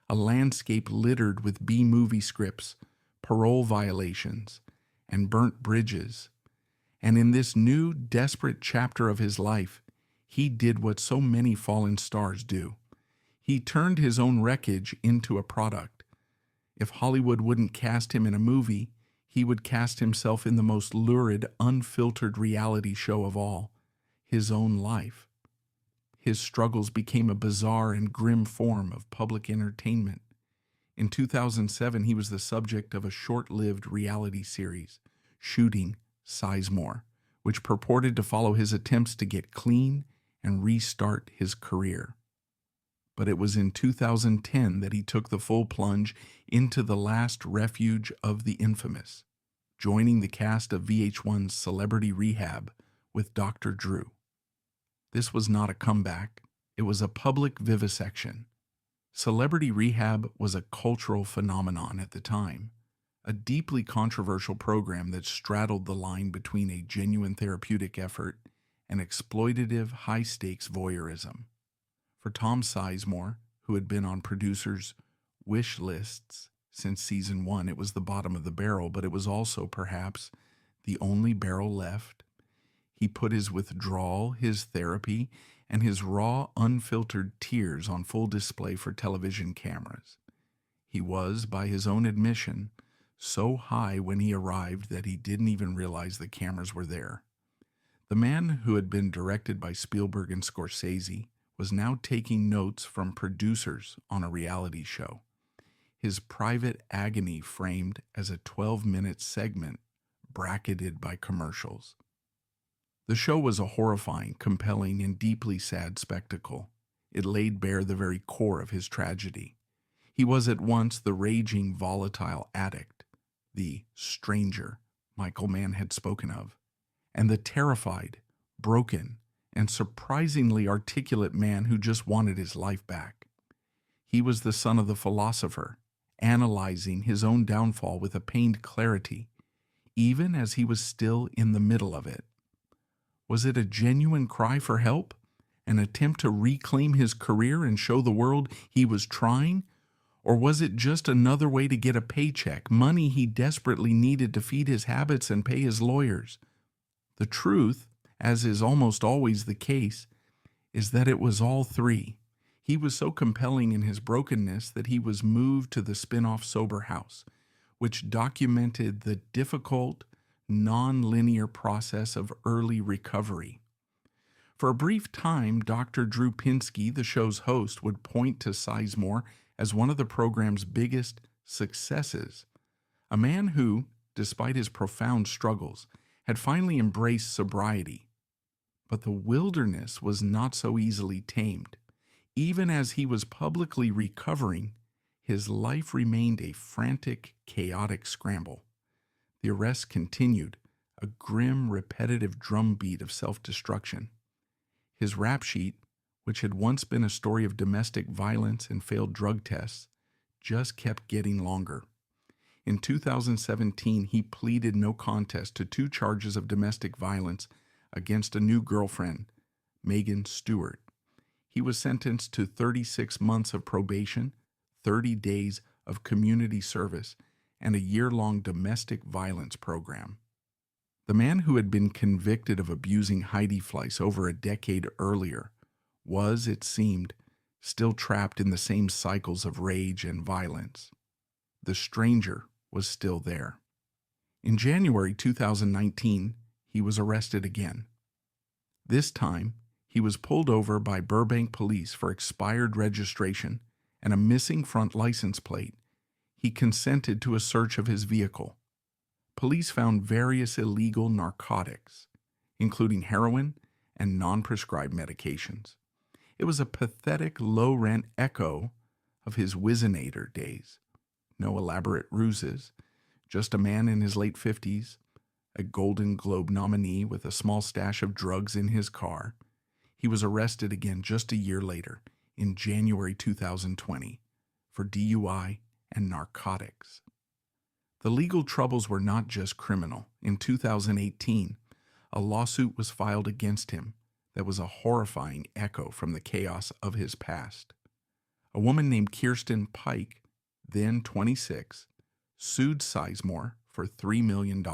a landscape littered with B-movie scripts, parole violations, and burnt bridges. And in this new, desperate chapter of his life, he did what so many fallen stars do. He turned his own wreckage into a product. If Hollywood wouldn't cast him in a movie, he would cast himself in the most lurid, unfiltered reality show of all, his own life. His struggles became a bizarre and grim form of public entertainment. In 2007, he was the subject of a short-lived reality series, Shooting Sizemore, which purported to follow his attempts to get clean and restart his career. But it was in 2010 that he took the full plunge into the last refuge of the infamous, joining the cast of VH1's Celebrity Rehab with Dr. Drew. This was not a comeback. It was a public vivisection. Celebrity Rehab was a cultural phenomenon at the time, a deeply controversial program that straddled the line between a genuine therapeutic effort and exploitative, high-stakes voyeurism. For Tom Sizemore, who had been on producers' wish lists since season 1, it was the bottom of the barrel, but it was also, perhaps, the only barrel left. He put his withdrawal, his therapy, and his raw, unfiltered tears on full display for television cameras. He was, by his own admission, so high when he arrived that he didn't even realize the cameras were there. The man who had been directed by Spielberg and Scorsese was now taking notes from producers on a reality show, his private agony framed as a 12-minute segment bracketed by commercials. The show was a horrifying, compelling, and deeply sad spectacle. It laid bare the very core of his tragedy. He was at once the raging, volatile addict, the stranger Michael Mann had spoken of, and the terrified, broken, and surprisingly articulate man who just wanted his life back. He was the son of the philosopher, analyzing his own downfall with a pained clarity, even as he was still in the middle of it. Was it a genuine cry for help? An attempt to reclaim his career and show the world he was trying? Or was it just another way to get a paycheck, money he desperately needed to feed his habits and pay his lawyers? The truth, as is almost always the case, is that it was all three. He was so compelling in his brokenness that he was moved to the spin-off Sober House, which documented the difficult, non-linear process of early recovery. For a brief time, Dr. Drew Pinsky, the show's host, would point to Sizemore as one of the program's biggest successes, a man who, despite his profound struggles, had finally embraced sobriety. But the wilderness was not so easily tamed. Even as he was publicly recovering, his life remained a frantic, chaotic scramble. The arrests continued, a grim, repetitive drumbeat of self-destruction. His rap sheet, which had once been a story of domestic violence and failed drug tests, just kept getting longer. In 2017, he pleaded no contest to 2 charges of domestic violence against a new girlfriend, Megan Stewart. He was sentenced to 36 months of probation, 30 days of community service, and a year-long domestic violence program. The man who had been convicted of abusing Heidi Fleiss over a decade earlier was, it seemed, still trapped in the same cycles of rage and violence. The stranger was still there. In January 2019, he was arrested again. This time, he was pulled over by Burbank police for expired registration and a missing front license plate. He consented to a search of his vehicle. Police found various illegal narcotics, including heroin and non-prescribed medications. It was a pathetic, low-rent echo of his Whizzinator days. No elaborate ruses, just a man in his late 50s, a Golden Globe nominee with a small stash of drugs in his car. He was arrested again just a year later, in January 2020, for DUI and narcotics. The legal troubles were not just criminal. In 2018, a lawsuit was filed against him that was a horrifying echo from the chaos of his past. A woman named Kirsten Pike, then 26, sued Sizemore for $3 million,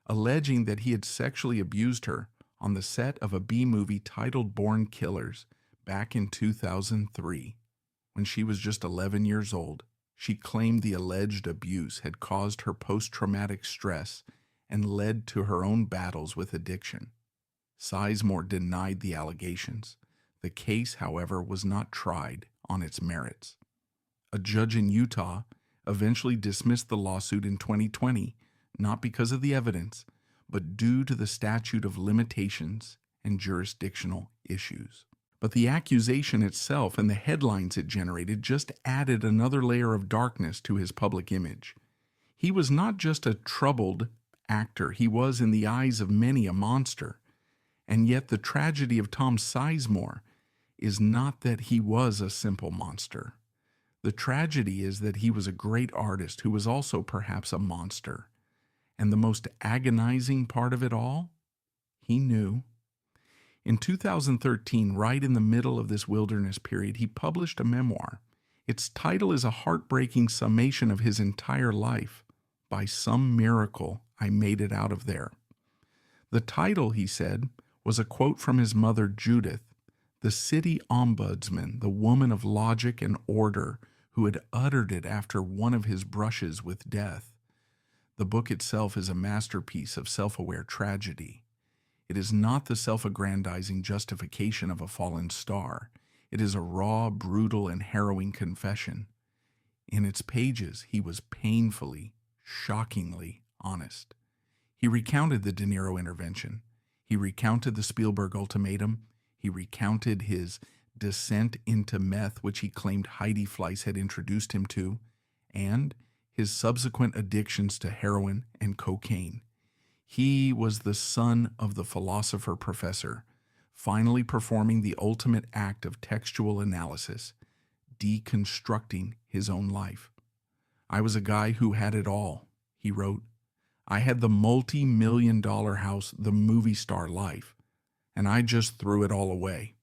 alleging that he had sexually abused her on the set of a B-movie titled Born Killers back in 2003. When she was just 11 years old, she claimed the alleged abuse had caused her post-traumatic stress and led to her own battles with addiction. Sizemore denied the allegations. The case, however, was not tried on its merits. A judge in Utah eventually dismissed the lawsuit in 2020, not because of the evidence, but due to the statute of limitations and jurisdictional issues. But the accusation itself and the headlines it generated just added another layer of darkness to his public image. He was not just a troubled actor, he was, in the eyes of many, a monster. And yet the tragedy of Tom Sizemore is not that he was a simple monster. The tragedy is that he was a great artist who was also perhaps a monster. And the most agonizing part of it all? He knew. In 2013, right in the middle of this wilderness period, he published a memoir. Its title is a heartbreaking summation of his entire life. By some miracle, I made it out of there. The title, he said, was a quote from his mother, Judith, the city ombudsman, the woman of logic and order, who had uttered it after one of his brushes with death. The book itself is a masterpiece of self-aware tragedy. It is not the self-aggrandizing justification of a fallen star. It is a raw, brutal, and harrowing confession. In its pages, he was painfully, shockingly honest. He recounted the De Niro intervention. He recounted the Spielberg ultimatum. He recounted his descent into meth, which he claimed Heidi Fleiss had introduced him to, and his subsequent addictions to heroin and cocaine. He was the son of the philosopher professor, finally performing the ultimate act of textual analysis, deconstructing his own life. I was a guy who had it all, he wrote. I had the multi-million-dollar house, the movie star life, and I just threw it all away.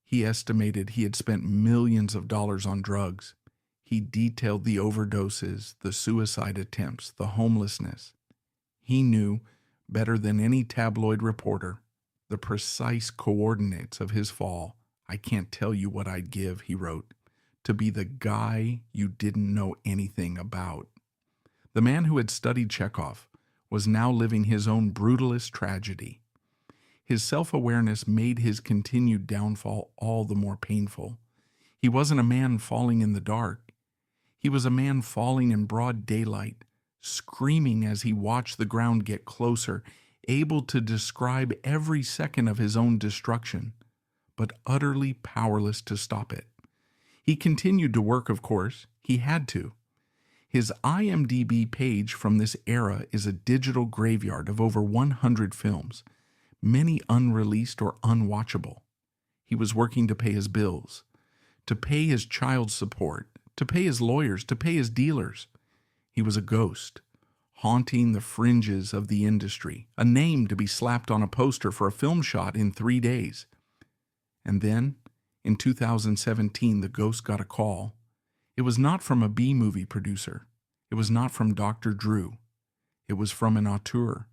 He estimated he had spent millions of dollars on drugs. He detailed the overdoses, the suicide attempts, the homelessness. He knew, better than any tabloid reporter, the precise coordinates of his fall. I can't tell you what I'd give, he wrote, to be the guy you didn't know anything about. The man who had studied Chekhov was now living his own brutalist tragedy. His self-awareness made his continued downfall all the more painful. He wasn't a man falling in the dark. He was a man falling in broad daylight, screaming as he watched the ground get closer, able to describe every second of his own destruction, but utterly powerless to stop it. He continued to work, of course. He had to. His IMDb page from this era is a digital graveyard of over 100 films, many unreleased or unwatchable. He was working to pay his bills, to pay his child support, to pay his lawyers, to pay his dealers. He was a ghost, haunting the fringes of the industry, a name to be slapped on a poster for a film shot in 3 days. And then, in 2017, the ghost got a call. It was not from a B-movie producer. It was not from Dr. Drew. It was from an auteur.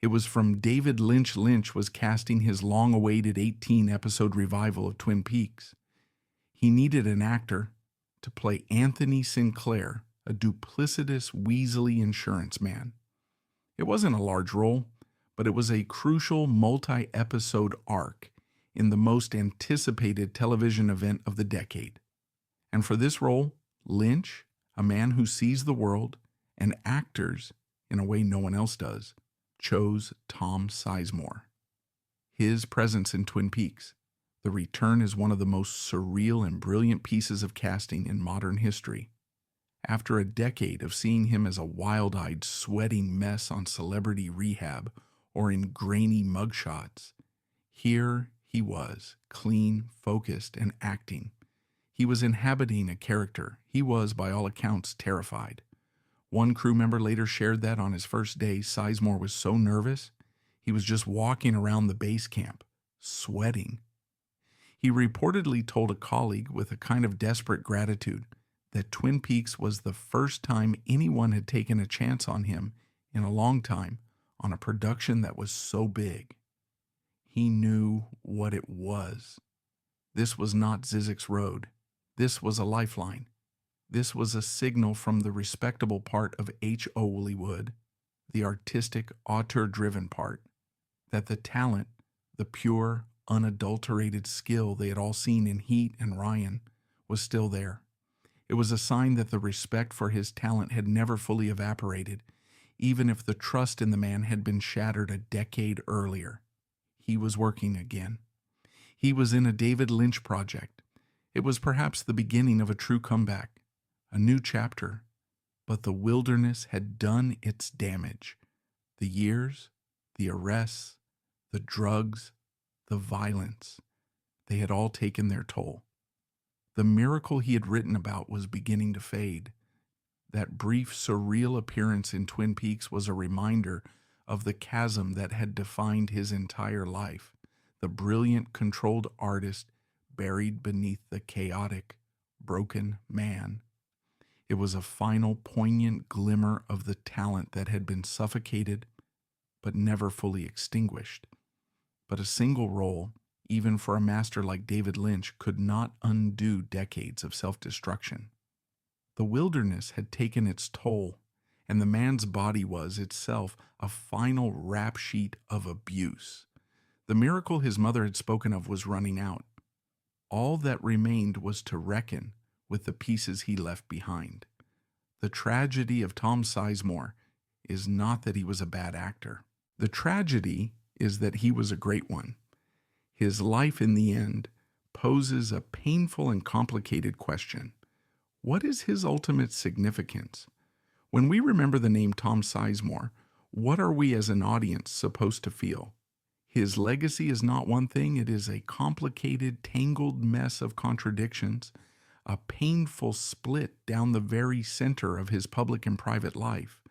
It was from David Lynch. Lynch was casting his long-awaited 18-episode revival of Twin Peaks. He needed an actor to play Anthony Sinclair, a duplicitous, weaselly insurance man. It wasn't a large role, but it was a crucial multi-episode arc in the most anticipated television event of the decade. And for this role, Lynch, a man who sees the world and actors in a way no one else does, chose Tom Sizemore. His presence in Twin Peaks, The Return, is one of the most surreal and brilliant pieces of casting in modern history. After a decade of seeing him as a wild-eyed, sweating mess on Celebrity Rehab or in grainy mugshots, here he was, clean, focused, and acting. He was inhabiting a character. He was, by all accounts, terrified. One crew member later shared that on his first day, Sizemore was so nervous, he was just walking around the base camp, sweating. He reportedly told a colleague with a kind of desperate gratitude that Twin Peaks was the first time anyone had taken a chance on him in a long time on a production that was so big. He knew what it was. This was not Zizek's Road. This was a lifeline. This was a signal from the respectable part of H. Hollywood, the artistic, auteur-driven part, that the talent, the pure, unadulterated skill they had all seen in Heat and Ryan, was still there. It was a sign that the respect for his talent had never fully evaporated, even if the trust in the man had been shattered a decade earlier. He was working again. He was in a David Lynch project. It was perhaps the beginning of a true comeback, a new chapter, but the wilderness had done its damage. The years, the arrests, the drugs, the violence, they had all taken their toll. The miracle he had written about was beginning to fade. That brief, surreal appearance in Twin Peaks was a reminder of the chasm that had defined his entire life, the brilliant, controlled artist buried beneath the chaotic, broken man. It was a final, poignant glimmer of the talent that had been suffocated but never fully extinguished. But a single role, even for a master like David Lynch, could not undo decades of self-destruction. The wilderness had taken its toll, and the man's body was itself a final rap sheet of abuse. The miracle his mother had spoken of was running out. All that remained was to reckon with the pieces he left behind. The tragedy of Tom Sizemore is not that he was a bad actor. The tragedy is that he was a great one. His life, in the end, poses a painful and complicated question. What is his ultimate significance? When we remember the name Tom Sizemore, what are we as an audience supposed to feel? His legacy is not one thing, it is a complicated, tangled mess of contradictions, a painful split down the very center of his public and private life.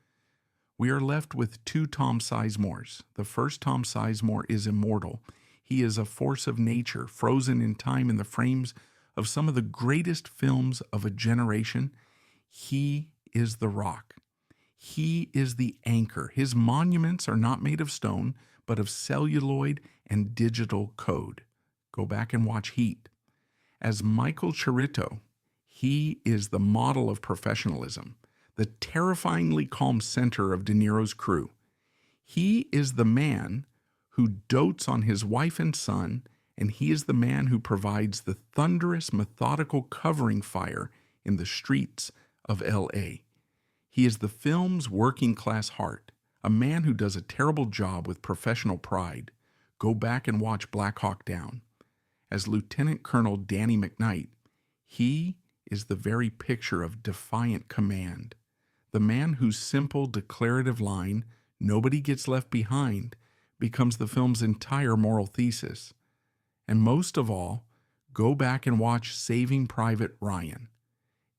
We are left with two Tom Sizemores. The first Tom Sizemore is immortal. He is a force of nature, frozen in time in the frames of some of the greatest films of a generation. He is the rock. He is the anchor. His monuments are not made of stone, but of celluloid and digital code. Go back and watch Heat. As Michael Chirito, he is the model of professionalism, the terrifyingly calm center of De Niro's crew. He is the man who dotes on his wife and son, and he is the man who provides the thunderous, methodical covering fire in the streets of L.A. He is the film's working-class heart, a man who does a terrible job with professional pride. Go back and watch Black Hawk Down. As Lieutenant Colonel Danny McKnight, he is the very picture of defiant command, the man whose simple declarative line, "Nobody gets left behind," becomes the film's entire moral thesis. And most of all, go back and watch Saving Private Ryan.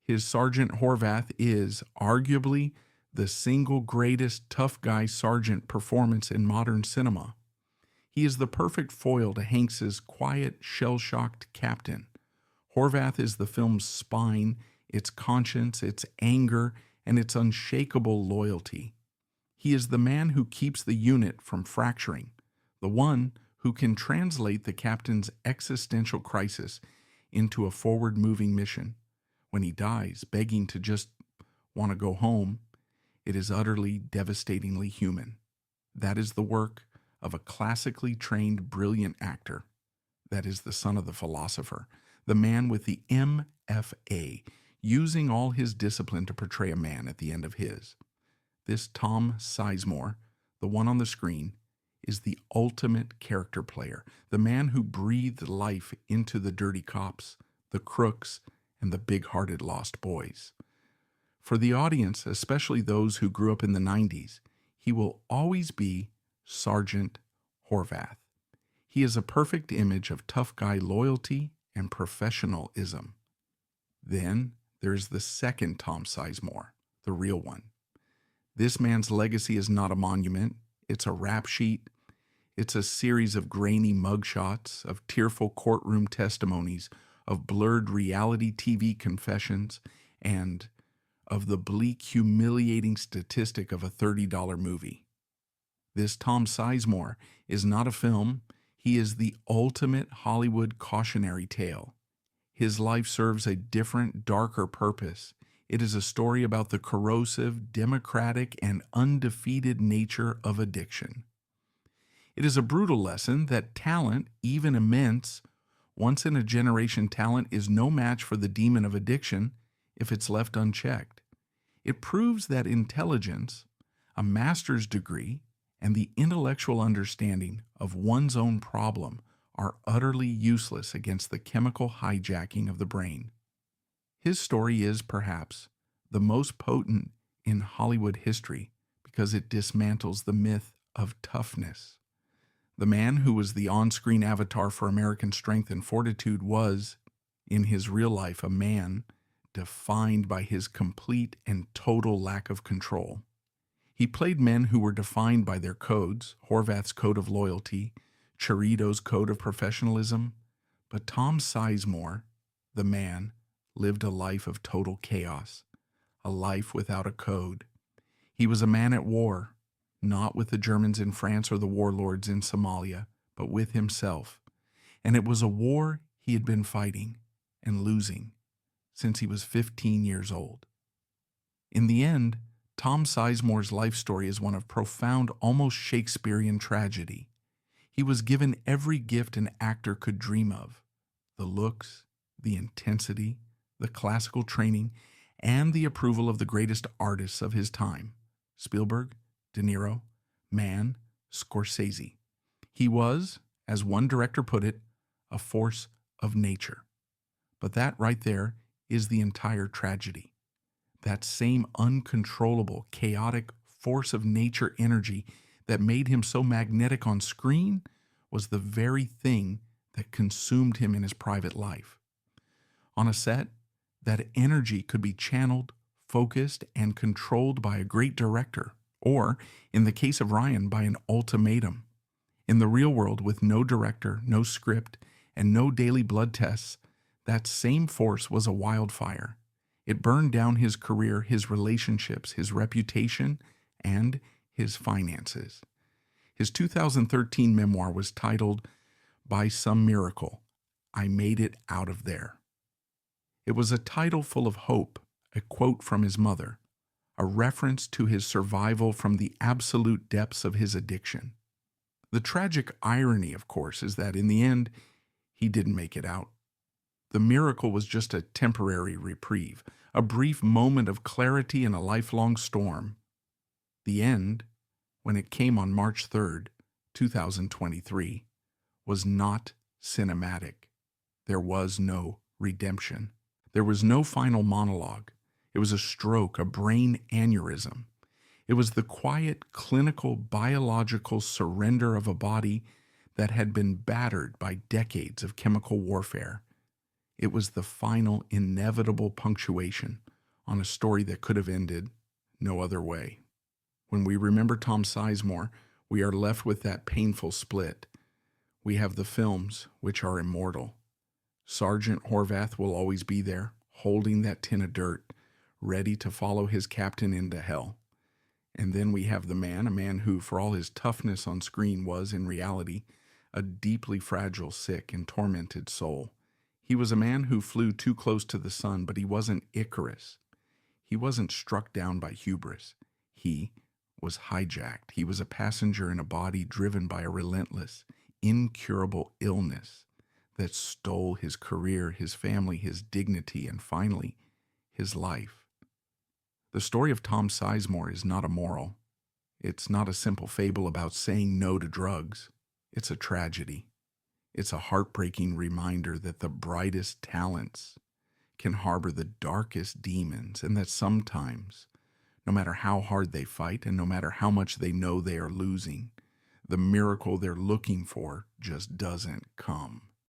His Sergeant Horvath is arguably the single greatest tough guy sergeant performance in modern cinema. He is the perfect foil to Hanks's quiet, shell-shocked captain. Horvath is the film's spine, its conscience, its anger, and its unshakable loyalty. He is the man who keeps the unit from fracturing, the one who can translate the captain's existential crisis into a forward-moving mission. When he dies, begging to just want to go home, it is utterly, devastatingly human. That is the work of a classically trained, brilliant actor. That is the son of the philosopher, the man with the MFA, using all his discipline to portray a man at the end of his. This Tom Sizemore, the one on the screen, is the ultimate character player, the man who breathed life into the dirty cops, the crooks, and the big-hearted lost boys. For the audience, especially those who grew up in the 90s, he will always be Sergeant Horvath. He is a perfect image of tough guy loyalty and professionalism. Then there's the second Tom Sizemore, the real one. This man's legacy is not a monument, it's a rap sheet. It's a series of grainy mugshots, of tearful courtroom testimonies, of blurred reality TV confessions, and of the bleak, humiliating statistic of a $30 movie. This Tom Sizemore is not a film, he is the ultimate Hollywood cautionary tale. His life serves a different, darker purpose. It is a story about the corrosive, democratic, and undefeated nature of addiction. It is a brutal lesson that talent, even immense, once-in-a-generation talent, is no match for the demon of addiction if it's left unchecked. It proves that intelligence, a master's degree, and the intellectual understanding of one's own problem are utterly useless against the chemical hijacking of the brain. His story is, perhaps, the most potent in Hollywood history because it dismantles the myth of toughness. The man who was the on-screen avatar for American strength and fortitude was, in his real life, a man defined by his complete and total lack of control. He played men who were defined by their codes, Horvath's code of loyalty, Chirito's code of professionalism, but Tom Sizemore, the man, lived a life of total chaos, a life without a code. He was a man at war, not with the Germans in France or the warlords in Somalia, but with himself. And it was a war he had been fighting and losing since he was 15 years old. In the end, Tom Sizemore's life story is one of profound, almost Shakespearean tragedy. He was given every gift an actor could dream of: the looks, the intensity, the classical training, and the approval of the greatest artists of his time: Spielberg, De Niro, Mann, Scorsese. He was, as one director put it, a force of nature. But that right there is the entire tragedy. That same uncontrollable, chaotic force of nature energy that made him so magnetic on screen was the very thing that consumed him in his private life. On a set, that energy could be channeled, focused, and controlled by a great director, or, in the case of Ryan, by an ultimatum. In the real world, with no director, no script, and no daily blood tests, that same force was a wildfire. It burned down his career, his relationships, his reputation, and his finances. His 2013 memoir was titled, "By Some Miracle, I Made It Out of There." It was a title full of hope, a quote from his mother, a reference to his survival from the absolute depths of his addiction. The tragic irony, of course, is that in the end, he didn't make it out. The miracle was just a temporary reprieve, a brief moment of clarity in a lifelong storm. The end, when it came on March 3rd, 2023, was not cinematic. There was no redemption. There was no final monologue. It was a stroke, a brain aneurysm. It was the quiet, clinical, biological surrender of a body that had been battered by decades of chemical warfare. It was the final, inevitable punctuation on a story that could have ended no other way. When we remember Tom Sizemore, we are left with that painful split. We have the films, which are immortal. Sergeant Horvath will always be there, holding that tin of dirt, ready to follow his captain into hell. And then we have the man, a man who, for all his toughness on screen, was, in reality, a deeply fragile, sick, and tormented soul. He was a man who flew too close to the sun, but he wasn't Icarus. He wasn't struck down by hubris. He was hijacked. He was a passenger in a body driven by a relentless, incurable illness that stole his career, his family, his dignity, and finally, his life. The story of Tom Sizemore is not a moral. It's not a simple fable about saying no to drugs. It's a tragedy. It's a heartbreaking reminder that the brightest talents can harbor the darkest demons, and that sometimes, no matter how hard they fight and no matter how much they know they are losing, the miracle they're looking for just doesn't come.